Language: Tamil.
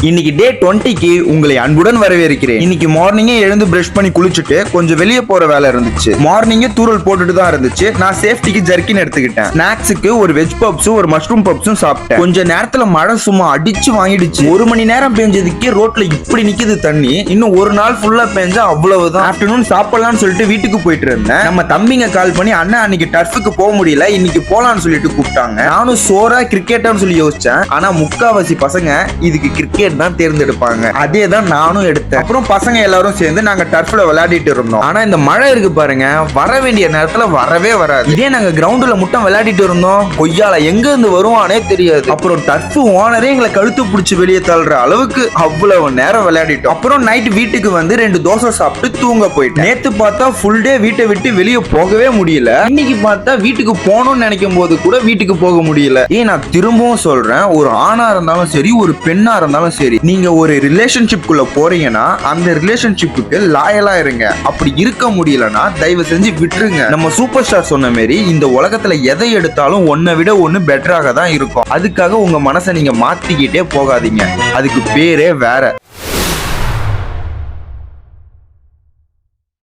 இன்னைக்கு டே 20க்கு உங்களை அன்புடன் வரவேற்கிறேன். இன்னைக்கு மார்னிங்கே எழுந்து பிரஷ் பண்ணி குளிச்சுட்டு கொஞ்சம் வெளியே போற வேலை இருந்துச்சு. மார்னிங்கே தூரல் போட்டுட்டு தான் இருந்துச்சு. நான் சேஃப்டிக்கு ஜர்க்கின் எடுத்துக்கிட்டேன். ஸ்நாக்ஸுக்கு ஒரு வெஜ் பப்ஸும் ஒரு மஷ்ரூம் பப்ஸும் சாப்பிட்டேன். கொஞ்ச நேரத்துல மழை சும்மா அடிச்சு வாங்கிடுச்சு. 1 மணி நேரம் பெஞ்சதுக்கே ரோட்ல இப்படி நிக்குது தண்ணி. இன்னும் ஒரு நாள் ஃபுல்லா பெஞ்சா அவ்வளவுதான். ஆஃப்டர்நூன் சாப்பிடலாம்னு சொல்லிட்டு வீட்டுக்கு போயிட்டு இருந்தேன். நம்ம தம்பிங்க கால் பண்ணி அண்ணா அன்னைக்கு டர்ஃபுக்கு போக முடியல, இன்னைக்கு போலான்னு சொல்லிட்டு கூப்பிட்டாங்க. நானும் சோரா கிரிக்கெட்டான்னு சொல்லி யோசிச்சேன். ஆனா முக்காவாசி பசங்க இதுக்கு கிரிக்கெட் தான் தேர்ந்தெடுப்பாங்க. அதே தான் நானும் எடுத்தேன். அப்புறம் பசங்க எல்லாரும் சேர்ந்து நாங்க டர்ஃப்ல விளையாடிட்டு இருந்தோம். ஆனா இந்த மழை இருக்கு பாருங்க, வர வேண்டிய நேரத்துல வரவே வராது. இதே நாங்க கிரவுண்ட்ல முட்டம் விளையாடிட்டு இருந்தோம், கொய்யால எங்க இருந்து வருவானே தெரியாது. அப்புறம் டர்ஃப் ஓனரே எங்களை கழுத்து பிடிச்சி வெளியே தள்ளுற அளவுக்கு அவ்வளவு நேரம் விளையாடிட்டோம். அப்புறம் நைட் வீட்டுக்கு வந்து 2 தோசை சாப்பிட்டு தூங்க போயிட்டேன். நேத்து பார்த்தா ஃபுல் டே வீட்டை விட்டு வெளியே போகவே முடியல. இன்னைக்கு பார்த்தா வீட்டுக்கு போகணும்னு நினைக்கும் போது கூட வீட்டுக்கு போக முடியல. நான் திரும்பவும் சொல்றேன், ஒரு ஆணா இருந்தாலும் சரி, ஒரு பெண்ணா இருந்தாலும் சரி, நீங்க ஒரு ரிலேஷன்ஷிப்குள்ள போறீங்கன்னா அந்த ரிலேஷன்ஷிப்புக்கு லாயலா இருங்க. அப்படி இருக்க முடியலன்னா தயவு செஞ்சு விட்டுருங்க. நம்ம சூப்பர் ஸ்டார் சொன்ன மாதிரி இந்த உலகத்துல எதை எடுத்தாலும் ஒன்னை விட ஒன்னு பெட்டராக தான் இருக்கும். அதுக்காக உங்க மனசை நீங்க மாத்திக்கிட்டே போகாதீங்க. அதுக்கு பேரே வேற.